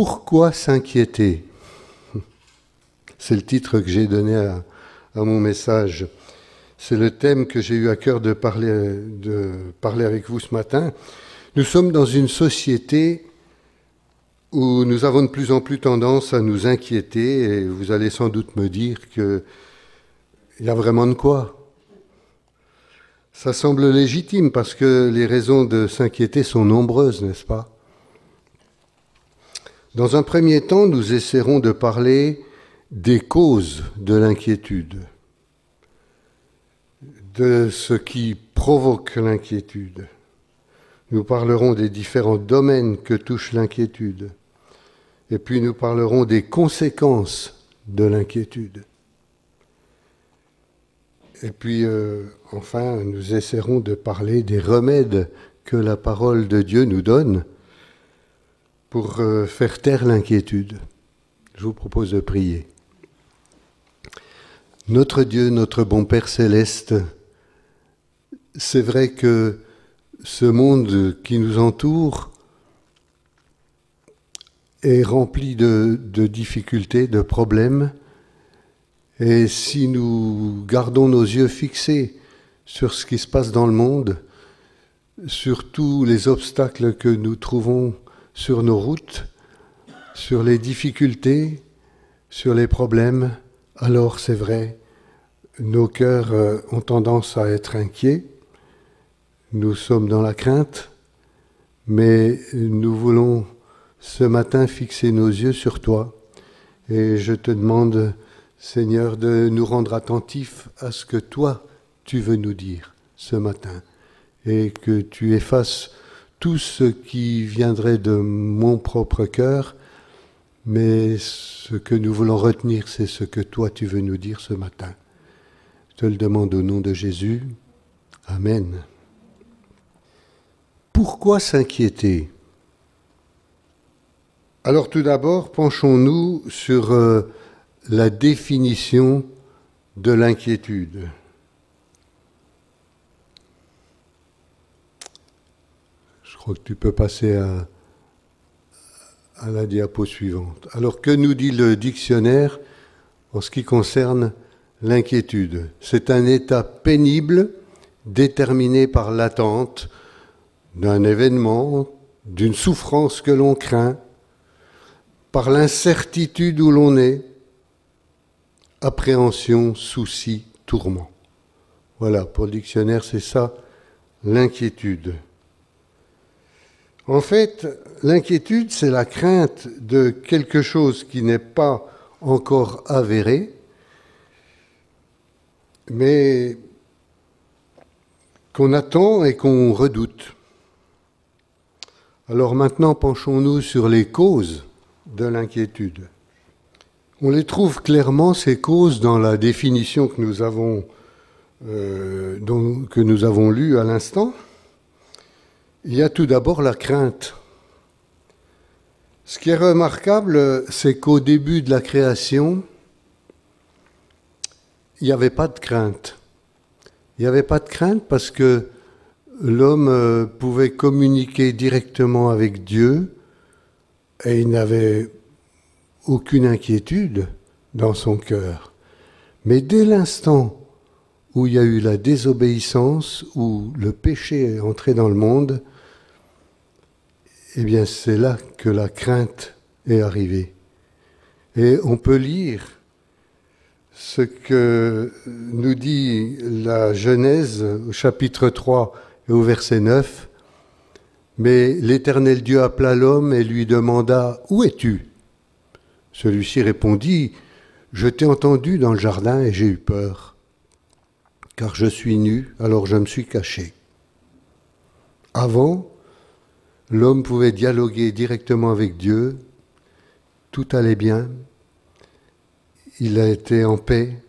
Pourquoi s'inquiéter? C'est le titre que j'ai donné à mon message. C'est le thème que j'ai eu à cœur de parler avec vous ce matin. Nous sommes dans une société où nous avons de plus en plus tendance à nous inquiéter, et vous allez sans doute me dire qu'il y a vraiment de quoi. Ça semble légitime parce que les raisons de s'inquiéter sont nombreuses, n'est-ce pas? Dans un premier temps, nous essaierons de parler des causes de l'inquiétude, de ce qui provoque l'inquiétude. Nous parlerons des différents domaines que touche l'inquiétude. Et puis nous parlerons des conséquences de l'inquiétude. Et puis enfin, nous essaierons de parler des remèdes que la parole de Dieu nous donne pour faire taire l'inquiétude. Je vous propose de prier. Notre Dieu, notre bon Père céleste, c'est vrai que ce monde qui nous entoure est rempli de difficultés, de problèmes, et si nous gardons nos yeux fixés sur ce qui se passe dans le monde, sur tous les obstacles que nous trouvons sur nos routes, sur les difficultés, sur les problèmes, alors c'est vrai, nos cœurs ont tendance à être inquiets, nous sommes dans la crainte, mais nous voulons ce matin fixer nos yeux sur toi, et je te demande, Seigneur, de nous rendre attentifs à ce que toi, tu veux nous dire ce matin, et que tu effaces tout ce qui viendrait de mon propre cœur, mais ce que nous voulons retenir, c'est ce que toi, tu veux nous dire ce matin. Je te le demande au nom de Jésus. Amen. Pourquoi s'inquiéter? Alors tout d'abord, penchons-nous sur la définition de l'inquiétude. Je crois que tu peux passer à la diapo suivante. Alors que nous dit le dictionnaire en ce qui concerne l'inquiétude? C'est un état pénible déterminé par l'attente d'un événement, d'une souffrance que l'on craint, par l'incertitude où l'on est, appréhension, souci, tourment. Voilà, pour le dictionnaire, c'est ça, l'inquiétude. En fait, l'inquiétude, c'est la crainte de quelque chose qui n'est pas encore avéré, mais qu'on attend et qu'on redoute. Alors maintenant, penchons-nous sur les causes de l'inquiétude. On les trouve clairement, ces causes, dans la définition que nous avons lue à l'instant. Il y a tout d'abord la crainte. Ce qui est remarquable, c'est qu'au début de la création, il n'y avait pas de crainte. Il n'y avait pas de crainte parce que l'homme pouvait communiquer directement avec Dieu et il n'avait aucune inquiétude dans son cœur. Mais dès l'instant où il y a eu la désobéissance, où le péché est entré dans le monde, eh bien c'est là que la crainte est arrivée. Et on peut lire ce que nous dit la Genèse au chapitre 3 et au verset 9. Mais l'Éternel Dieu appela l'homme et lui demanda « Où es-tu » Celui-ci répondit « Je t'ai entendu dans le jardin et j'ai eu peur, car je suis nu, alors je me suis caché. » Avant, l'homme pouvait dialoguer directement avec Dieu, tout allait bien, il a été en paix,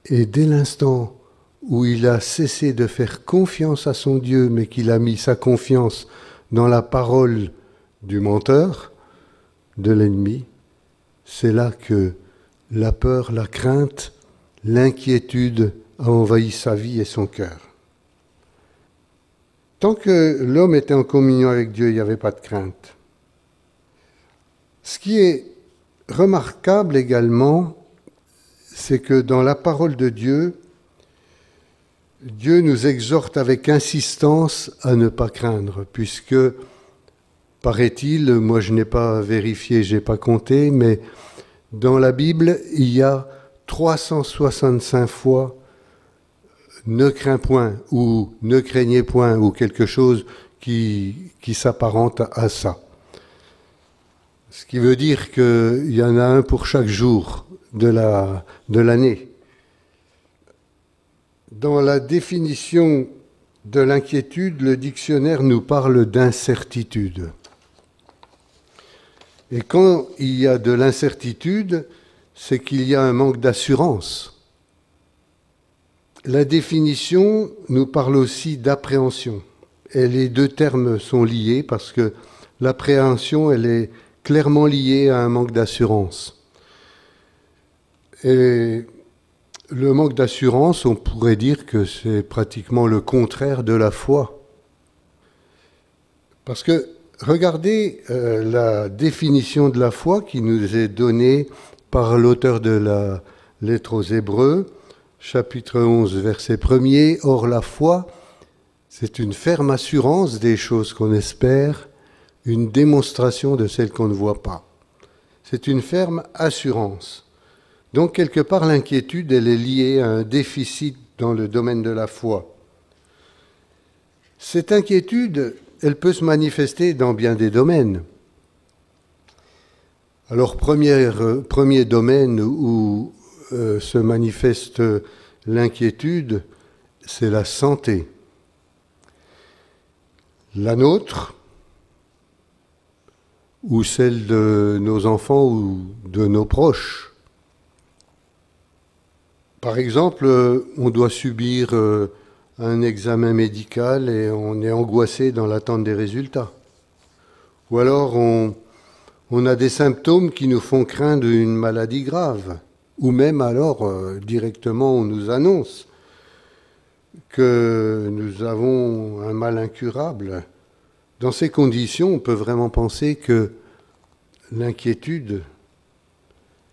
et dès l'instant où il a cessé de faire confiance à son Dieu, mais qu'il a mis sa confiance dans la parole du menteur, de l'ennemi, c'est là que la peur, la crainte, l'inquiétude a envahi sa vie et son cœur. Tant que l'homme était en communion avec Dieu, il n'y avait pas de crainte. Ce qui est remarquable également, c'est que dans la parole de Dieu, Dieu nous exhorte avec insistance à ne pas craindre, puisque, paraît-il, moi je n'ai pas vérifié, je n'ai pas compté, mais dans la Bible, il y a 365 fois « ne crains point » ou « ne craignez point » ou quelque chose qui s'apparente à ça. Ce qui veut dire qu'il y en a un pour chaque jour de l'année. Dans la définition de l'inquiétude, le dictionnaire nous parle d'incertitude. Et quand il y a de l'incertitude, c'est qu'il y a un manque d'assurance. La définition nous parle aussi d'appréhension. Et les deux termes sont liés parce que l'appréhension, elle est clairement liée à un manque d'assurance. Et le manque d'assurance, on pourrait dire que c'est pratiquement le contraire de la foi. Parce que regardez la définition de la foi qui nous est donnée par l'auteur de la lettre aux Hébreux, chapitre 11, verset 1er. Or la foi, c'est une ferme assurance des choses qu'on espère, une démonstration de celles qu'on ne voit pas. C'est une ferme assurance. Donc, quelque part, l'inquiétude, elle est liée à un déficit dans le domaine de la foi. Cette inquiétude, elle peut se manifester dans bien des domaines. Alors, premier domaine où se manifeste l'inquiétude, c'est la santé. La nôtre, ou celle de nos enfants ou de nos proches. Par exemple, on doit subir un examen médical et on est angoissé dans l'attente des résultats. Ou alors on a des symptômes qui nous font craindre une maladie grave. Ou même alors, directement, on nous annonce que nous avons un mal incurable. Dans ces conditions, on peut vraiment penser que l'inquiétude,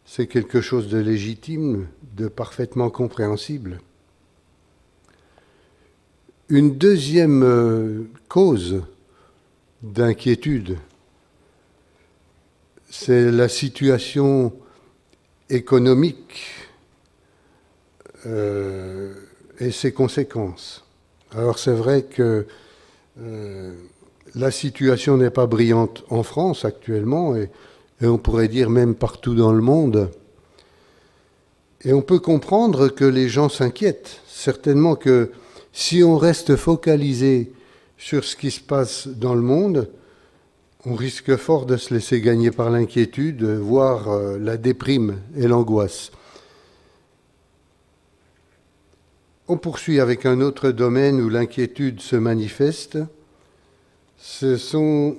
c'est quelque chose de légitime, de parfaitement compréhensible. Une deuxième cause d'inquiétude, c'est la situation économique et ses conséquences. Alors c'est vrai que la situation n'est pas brillante en France actuellement, et on pourrait dire même partout dans le monde. Et on peut comprendre que les gens s'inquiètent. Certainement que si on reste focalisé sur ce qui se passe dans le monde, on risque fort de se laisser gagner par l'inquiétude, voire la déprime et l'angoisse. On poursuit avec un autre domaine où l'inquiétude se manifeste. Ce sont,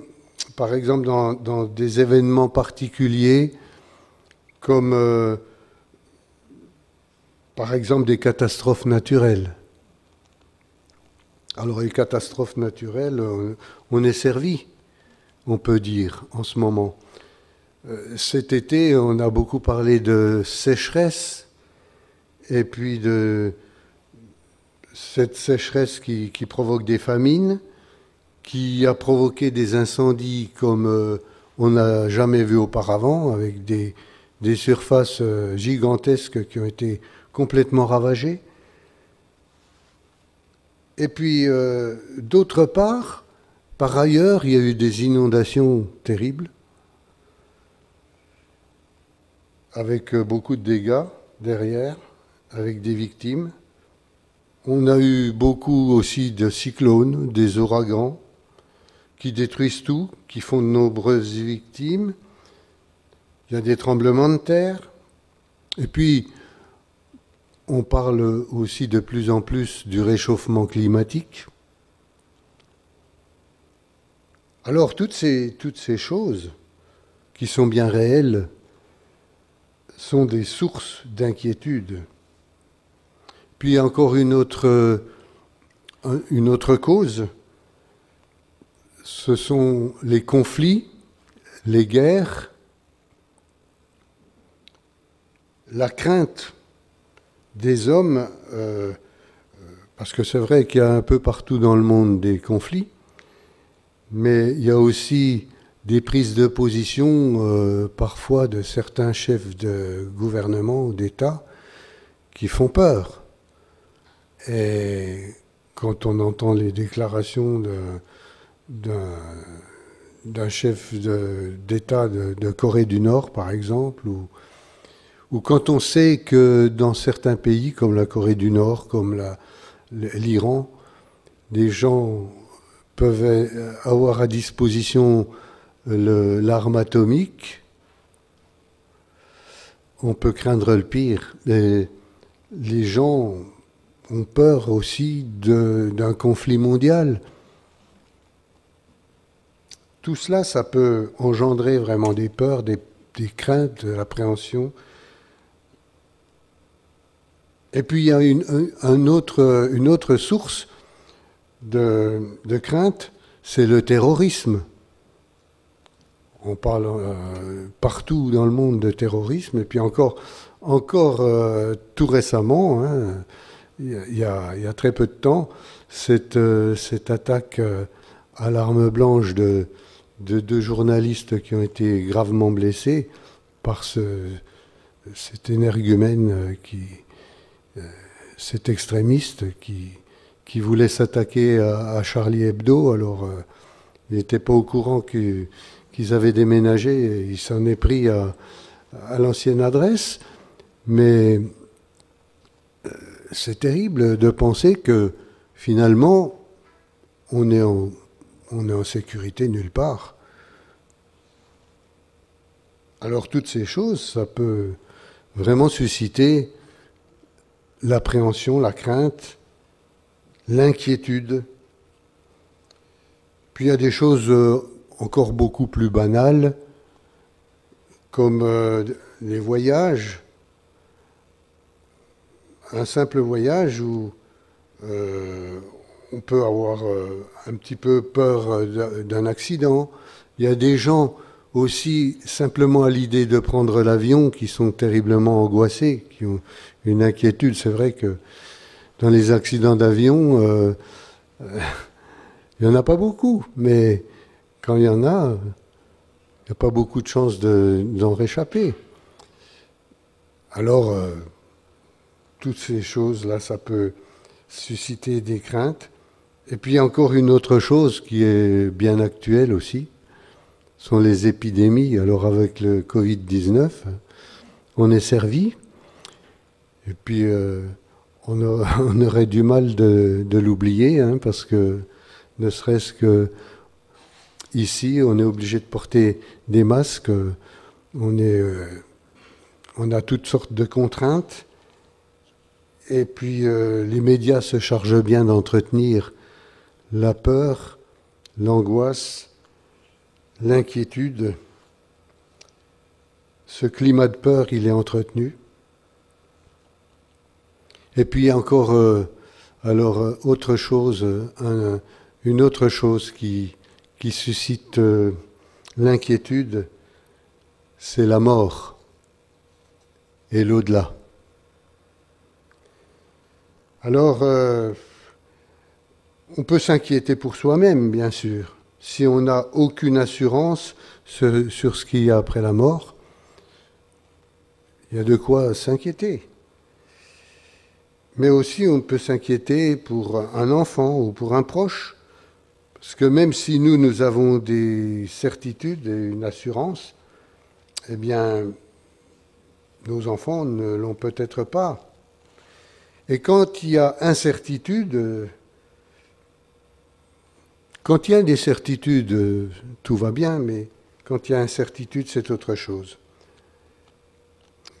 par exemple, dans des événements particuliers, comme par exemple des catastrophes naturelles. Alors les catastrophes naturelles, on est servi, on peut dire, en ce moment. Cet été, on a beaucoup parlé de sécheresse, et puis de cette sécheresse qui provoque des famines, qui a provoqué des incendies comme on n'a jamais vu auparavant, avec des surfaces gigantesques qui ont été complètement ravagées. Et puis, d'autre part, par ailleurs, il y a eu des inondations terribles, avec beaucoup de dégâts derrière, avec des victimes. On a eu beaucoup aussi de cyclones, des ouragans, qui détruisent tout, qui font de nombreuses victimes. Il y a des tremblements de terre. Et puis, on parle aussi de plus en plus du réchauffement climatique. Alors, toutes ces choses, qui sont bien réelles, sont des sources d'inquiétude. Puis encore une autre cause, ce sont les conflits, les guerres la crainte des hommes, parce que c'est vrai qu'il y a un peu partout dans le monde des conflits, mais il y a aussi des prises de position parfois de certains chefs de gouvernement ou d'État qui font peur. Et quand on entend les déclarations d'un chef d'État de Corée du Nord, par exemple, ou quand on sait que dans certains pays, comme la Corée du Nord, comme l'Iran, des gens peuvent avoir à disposition l'arme atomique, on peut craindre le pire. Et les gens ont peur aussi d'un conflit mondial. Tout cela, ça peut engendrer vraiment des peurs, des craintes, de l'appréhension. Et puis il y a une autre source de crainte, c'est le terrorisme. On parle partout dans le monde de terrorisme, et puis encore tout récemment, hein, il y a très peu de temps, cette attaque à l'arme blanche de 2 journalistes qui ont été gravement blessés par cet énergumène, cet extrémiste qui voulait s'attaquer à Charlie Hebdo. Alors, il n'était pas au courant qu'ils avaient déménagé, et il s'en est pris à l'ancienne adresse. Mais c'est terrible de penser que finalement, on est en sécurité nulle part. Alors toutes ces choses, ça peut vraiment susciter l'appréhension, la crainte, l'inquiétude. Puis il y a des choses encore beaucoup plus banales, comme les voyages. Un simple voyage où on peut avoir un petit peu peur d'un accident. Il y a des gens aussi, simplement à l'idée de prendre l'avion, qui sont terriblement angoissés, qui ont une inquiétude. C'est vrai que dans les accidents d'avion, il n'y en a pas beaucoup, mais quand il y en a, il n'y a pas beaucoup de chances d'en réchapper. Alors, toutes ces choses-là, ça peut susciter des craintes. Et puis encore une autre chose qui est bien actuelle aussi, sont les épidémies. Alors avec le Covid-19, on est servi. Et puis on aurait du mal de l'oublier, hein, parce que ne serait-ce que ici, on est obligé de porter des masques. On a toutes sortes de contraintes. Et puis les médias se chargent bien d'entretenir la peur, l'angoisse, l'inquiétude. Ce climat de peur, il est entretenu. Et puis encore, autre chose, une autre chose qui suscite l'inquiétude, c'est la mort et l'au-delà. Alors, on peut s'inquiéter pour soi-même, bien sûr. Si on n'a aucune assurance sur ce qu'il y a après la mort, il y a de quoi s'inquiéter. Mais aussi, on peut s'inquiéter pour un enfant ou pour un proche, parce que même si nous avons des certitudes et une assurance, eh bien, nos enfants ne l'ont peut-être pas. Et quand il y a incertitude, quand il y a des certitudes, tout va bien, mais quand il y a incertitude, c'est autre chose.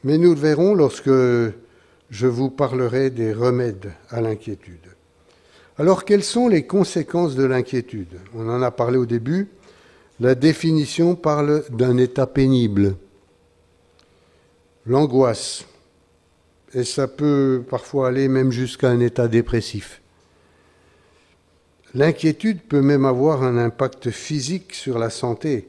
Mais nous le verrons lorsque je vous parlerai des remèdes à l'inquiétude. Alors, quelles sont les conséquences de l'inquiétude? On en a parlé au début. La définition parle d'un état pénible, l'angoisse, et ça peut parfois aller même jusqu'à un état dépressif. L'inquiétude peut même avoir un impact physique sur la santé.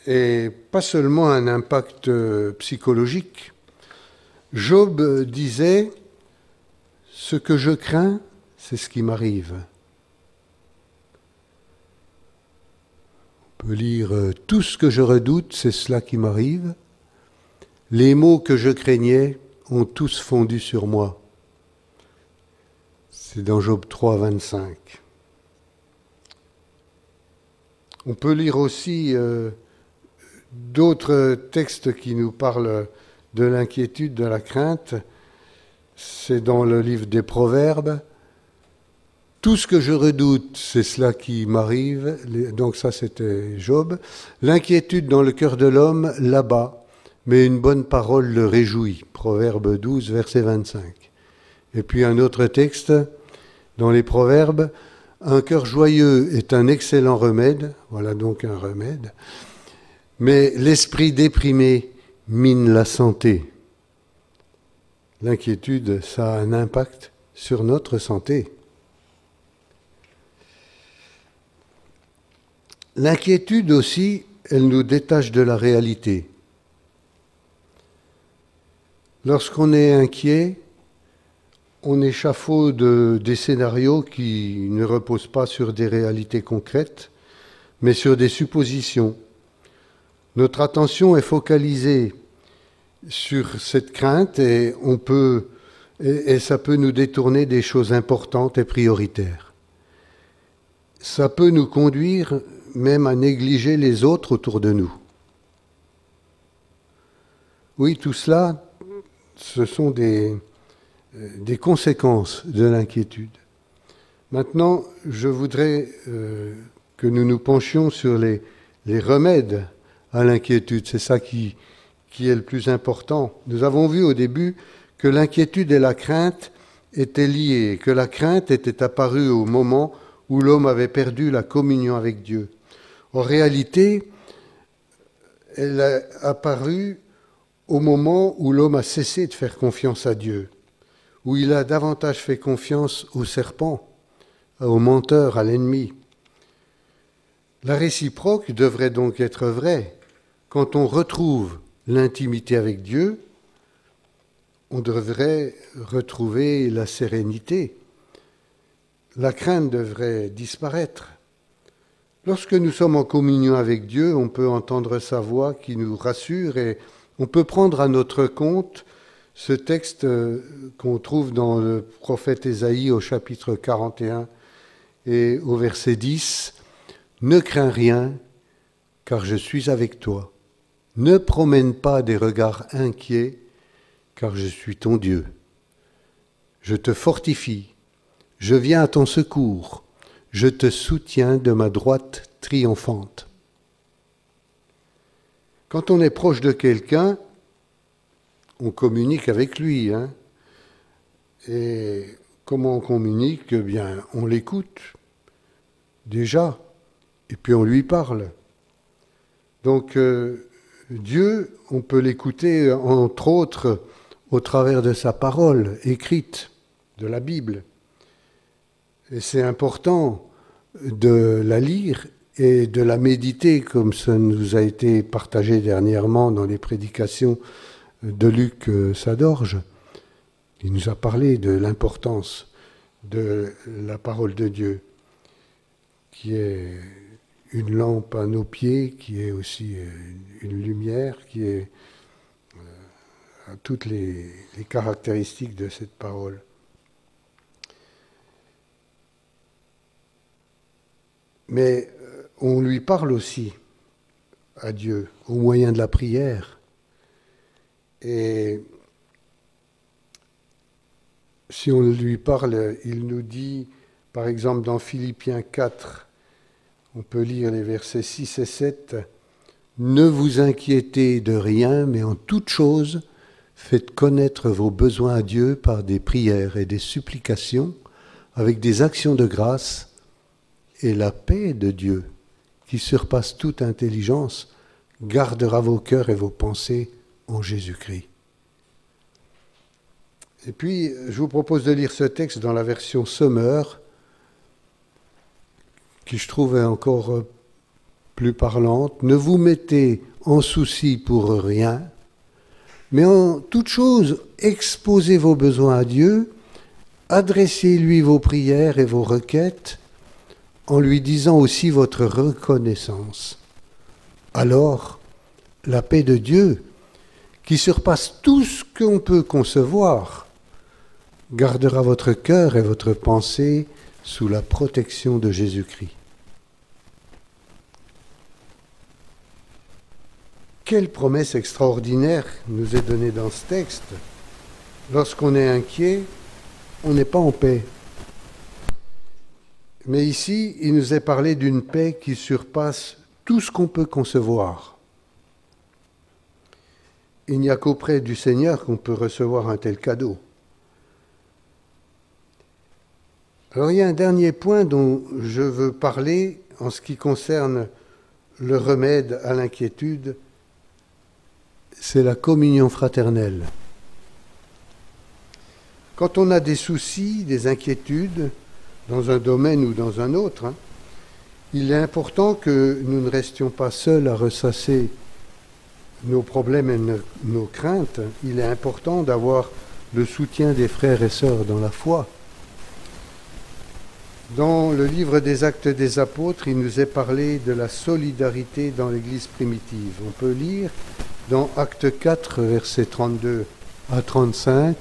et pas seulement un impact psychologique. Job disait « Ce que je crains, c'est ce qui m'arrive ». On peut lire « Tout ce que je redoute, c'est cela qui m'arrive. Les maux que je craignais ont tous fondu sur moi ». C'est dans Job 3, 25. On peut lire aussi d'autres textes qui nous parlent de l'inquiétude, de la crainte. C'est dans le livre des Proverbes. Tout ce que je redoute, c'est cela qui m'arrive. Donc ça, c'était Job. L'inquiétude dans le cœur de l'homme l'abat, mais une bonne parole le réjouit. Proverbe 12, verset 25. Et puis un autre texte dans les Proverbes. Un cœur joyeux est un excellent remède. Voilà donc un remède. Mais l'esprit déprimé mine la santé. L'inquiétude, ça a un impact sur notre santé. L'inquiétude aussi, elle nous détache de la réalité. Lorsqu'on est inquiet, on échafaude des scénarios qui ne reposent pas sur des réalités concrètes, mais sur des suppositions. Notre attention est focalisée sur cette crainte et ça peut nous détourner des choses importantes et prioritaires. Ça peut nous conduire même à négliger les autres autour de nous. Oui, tout cela, ce sont des conséquences de l'inquiétude. Maintenant, je voudrais que nous nous penchions sur les remèdes à l'inquiétude. C'est ça qui est le plus important. Nous avons vu au début que l'inquiétude et la crainte étaient liées, que la crainte était apparue au moment où l'homme avait perdu la communion avec Dieu. En réalité, elle a apparu au moment où l'homme a cessé de faire confiance à Dieu, où il a davantage fait confiance au serpent, au menteur, à l'ennemi. La réciproque devrait donc être vraie. Quand on retrouve l'intimité avec Dieu, on devrait retrouver la sérénité. La crainte devrait disparaître. Lorsque nous sommes en communion avec Dieu, on peut entendre sa voix qui nous rassure et on peut prendre à notre compte ce texte qu'on trouve dans le prophète Ésaïe au chapitre 41 et au verset 10. « Ne crains rien, car je suis avec toi. Ne promène pas des regards inquiets, car je suis ton Dieu. Je te fortifie, je viens à ton secours. Je te soutiens de ma droite triomphante. » Quand on est proche de quelqu'un, on communique avec lui. Et comment on communique ? Eh bien, on l'écoute, déjà, et puis on lui parle. Donc, Dieu, on peut l'écouter, entre autres, au travers de sa parole écrite, de la Bible. Et c'est important de la lire et de la méditer, comme ça nous a été partagé dernièrement dans les prédications de Luc Sadorge. Il nous a parlé de l'importance de la parole de Dieu, qui est une lampe à nos pieds, qui est aussi une lumière, qui est à toutes les caractéristiques de cette parole. Mais on lui parle aussi à Dieu au moyen de la prière. Et si on lui parle, il nous dit, par exemple dans Philippiens 4, on peut lire les versets 6 et 7, « Ne vous inquiétez de rien, mais en toute chose, faites connaître vos besoins à Dieu par des prières et des supplications, avec des actions de grâce, et la paix de Dieu, qui surpasse toute intelligence, gardera vos cœurs et vos pensées en Jésus-Christ. » Et puis, je vous propose de lire ce texte dans la version Sommer, qui je trouve est encore plus parlante. Ne vous mettez en souci pour rien, mais en toute chose, exposez vos besoins à Dieu, adressez-lui vos prières et vos requêtes, en lui disant aussi votre reconnaissance. Alors, la paix de Dieu, qui surpasse tout ce qu'on peut concevoir, gardera votre cœur et votre pensée sous la protection de Jésus-Christ. Quelle promesse extraordinaire nous est donnée dans ce texte. Lorsqu'on est inquiet, on n'est pas en paix. Mais ici, il nous est parlé d'une paix qui surpasse tout ce qu'on peut concevoir. Il n'y a qu'auprès du Seigneur qu'on peut recevoir un tel cadeau. Alors il y a un dernier point dont je veux parler en ce qui concerne le remède à l'inquiétude, c'est la communion fraternelle. Quand on a des soucis, des inquiétudes, dans un domaine ou dans un autre, il est important que nous ne restions pas seuls à ressasser nos problèmes et nos craintes. Il est important d'avoir le soutien des frères et sœurs dans la foi. Dans le livre des Actes des Apôtres, il nous est parlé de la solidarité dans l'Église primitive. On peut lire dans Acte 4, versets 32 à 35,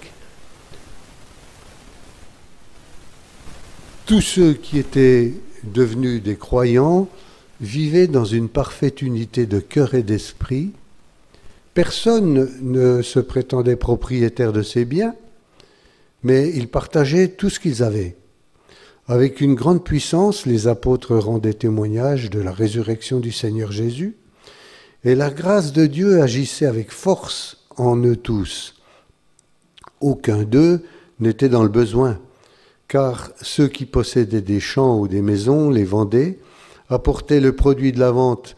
tous ceux qui étaient devenus des croyants vivaient dans une parfaite unité de cœur et d'esprit. Personne ne se prétendait propriétaire de ses biens, mais ils partageaient tout ce qu'ils avaient. Avec une grande puissance, les apôtres rendaient témoignage de la résurrection du Seigneur Jésus, et la grâce de Dieu agissait avec force en eux tous. Aucun d'eux n'était dans le besoin, car ceux qui possédaient des champs ou des maisons les vendaient, apportaient le produit de la vente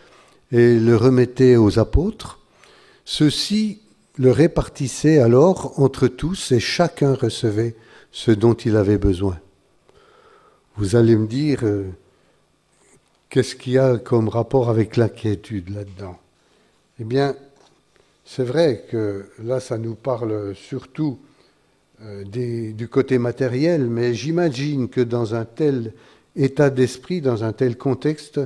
et le remettaient aux apôtres. Ceux-ci le répartissaient alors entre tous et chacun recevait ce dont il avait besoin. Vous allez me dire, qu'est-ce qu'il y a comme rapport avec l'inquiétude là-dedans ? Eh bien, c'est vrai que là, ça nous parle surtout du côté matériel, mais j'imagine que dans un tel état d'esprit, dans un tel contexte,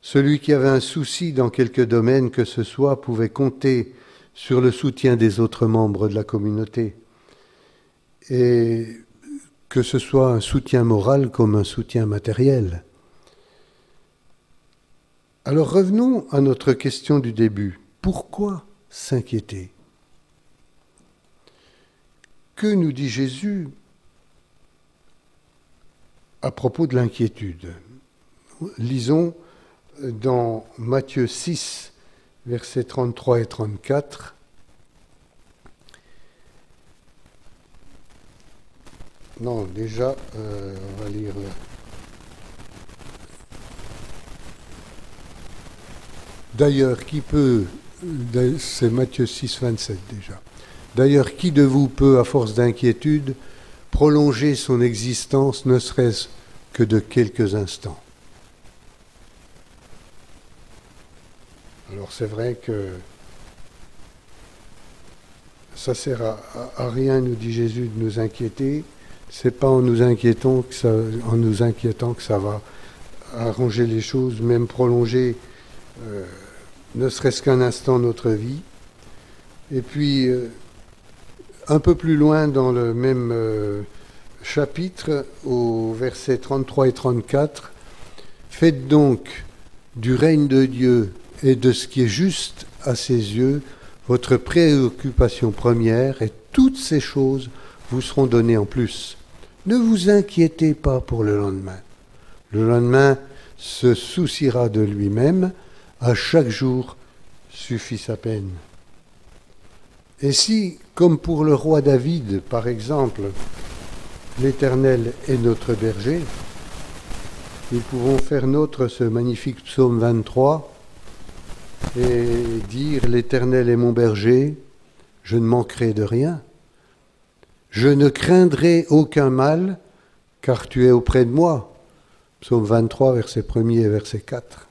celui qui avait un souci dans quelque domaine que ce soit pouvait compter sur le soutien des autres membres de la communauté. Et que ce soit un soutien moral comme un soutien matériel. Alors revenons à notre question du début. Pourquoi s'inquiéter ? Que nous dit Jésus à propos de l'inquiétude ? Lisons dans Matthieu 6, versets 33 et 34. Non, déjà, on va lire là. D'ailleurs, c'est Matthieu 6, 27 déjà. D'ailleurs, qui de vous peut, à force d'inquiétude, prolonger son existence, ne serait-ce que de quelques instants ? Alors c'est vrai que ça sert à rien, nous dit Jésus, de nous inquiéter. C'est pas en nous inquiétant que ça va arranger les choses, même prolonger ne serait-ce qu'un instant notre vie. Et puis, un peu plus loin dans le même chapitre, au verset 33 et 34, « Faites donc du règne de Dieu et de ce qui est juste à ses yeux votre préoccupation première, et toutes ces choses vous seront données en plus. Ne vous inquiétez pas pour le lendemain. Le lendemain se souciera de lui-même, à chaque jour suffit sa peine. » Et si, comme pour le roi David, par exemple, l'Éternel est notre berger, nous pouvons faire nôtre ce magnifique psaume 23 et dire « L'Éternel est mon berger, je ne manquerai de rien. Je ne craindrai aucun mal, car tu es auprès de moi. » Psaume 23, verset 1er et verset 4.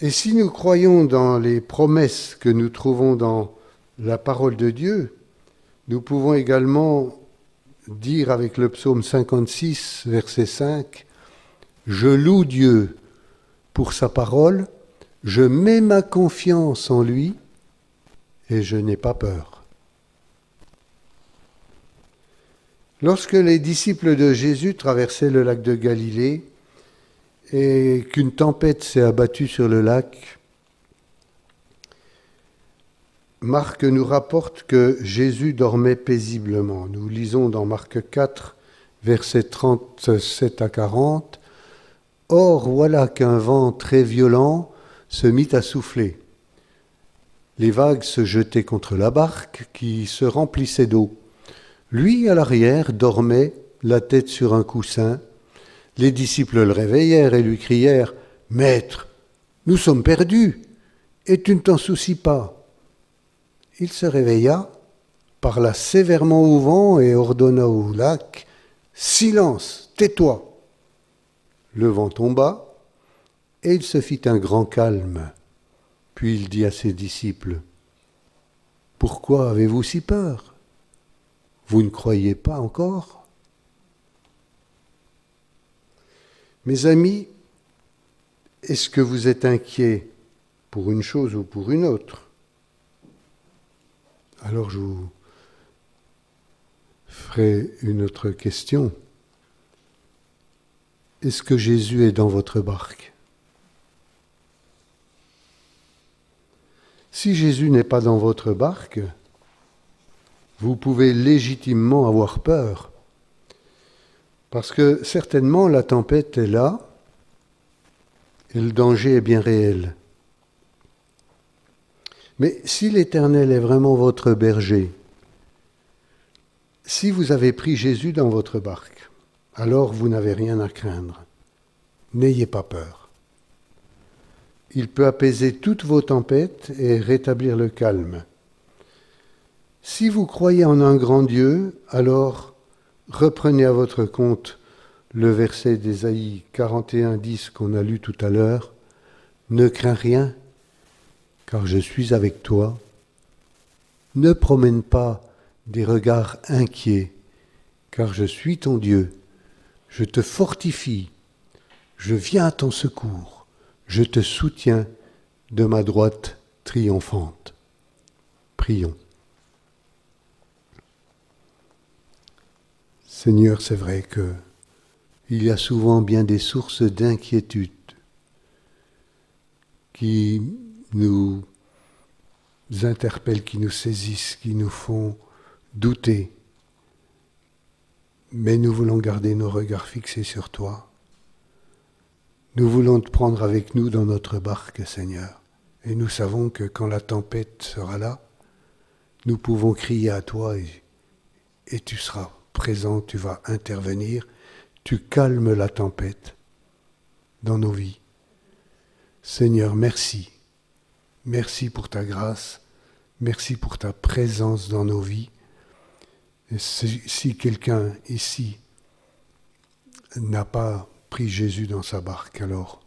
Et si nous croyons dans les promesses que nous trouvons dans la parole de Dieu, nous pouvons également dire avec le psaume 56, verset 5, « Je loue Dieu pour sa parole, je mets ma confiance en lui et je n'ai pas peur. » Lorsque les disciples de Jésus traversaient le lac de Galilée et qu'une tempête s'est abattue sur le lac, Marc nous rapporte que Jésus dormait paisiblement. Nous lisons dans Marc 4, versets 37 à 40, « Or voilà qu'un vent très violent se mit à souffler. Les vagues se jetaient contre la barque qui se remplissait d'eau. Lui, à l'arrière, dormait, la tête sur un coussin. Les disciples le réveillèrent et lui crièrent « Maître, nous sommes perdus, et tu ne t'en soucies pas. » Il se réveilla, parla sévèrement au vent et ordonna au lac « Silence, tais-toi !» Le vent tomba et il se fit un grand calme. Puis il dit à ses disciples « Pourquoi avez-vous si peur ? Vous ne croyez pas encore ?» Mes amis, est-ce que vous êtes inquiets pour une chose ou pour une autre ? Alors je vous ferai une autre question. Est-ce que Jésus est dans votre barque ? Si Jésus n'est pas dans votre barque, vous pouvez légitimement avoir peur. Parce que certainement la tempête est là et le danger est bien réel. Mais si l'Éternel est vraiment votre berger, si vous avez pris Jésus dans votre barque, alors vous n'avez rien à craindre. N'ayez pas peur. Il peut apaiser toutes vos tempêtes et rétablir le calme. Si vous croyez en un grand Dieu, alors reprenez à votre compte le verset d'Ésaïe 41, 10 qu'on a lu tout à l'heure. « Ne crains rien, car je suis avec toi. Ne promène pas des regards inquiets, car je suis ton Dieu. Je te fortifie, je viens à ton secours, je te soutiens de ma droite triomphante. » Prions. Seigneur, c'est vrai qu'il y a souvent bien des sources d'inquiétude qui nous interpellent, qui nous saisissent, qui nous font douter. Mais nous voulons garder nos regards fixés sur toi. Nous voulons te prendre avec nous dans notre barque, Seigneur. Et nous savons que quand la tempête sera là, nous pouvons crier à toi et tu seras présent, tu vas intervenir, tu calmes la tempête dans nos vies. Seigneur, merci. Merci pour ta grâce. Merci pour ta présence dans nos vies. Et si quelqu'un ici n'a pas pris Jésus dans sa barque, alors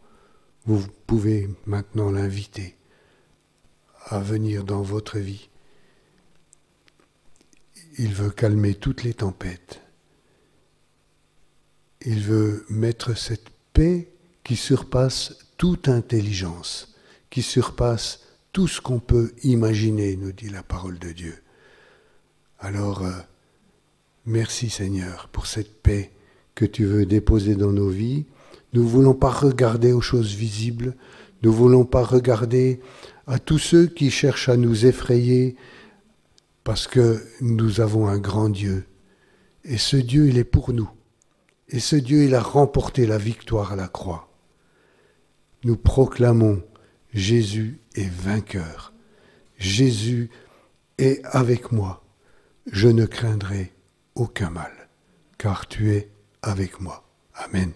vous pouvez maintenant l'inviter à venir dans votre vie. Il veut calmer toutes les tempêtes. Il veut mettre cette paix qui surpasse toute intelligence, qui surpasse tout ce qu'on peut imaginer, nous dit la parole de Dieu. Alors, merci Seigneur pour cette paix que tu veux déposer dans nos vies. Nous ne voulons pas regarder aux choses visibles, nous ne voulons pas regarder à tous ceux qui cherchent à nous effrayer, parce que nous avons un grand Dieu. Et ce Dieu, il est pour nous. Et ce Dieu, il a remporté la victoire à la croix. Nous proclamons, Jésus est vainqueur. Jésus est avec moi. Je ne craindrai aucun mal, car tu es avec moi. Amen.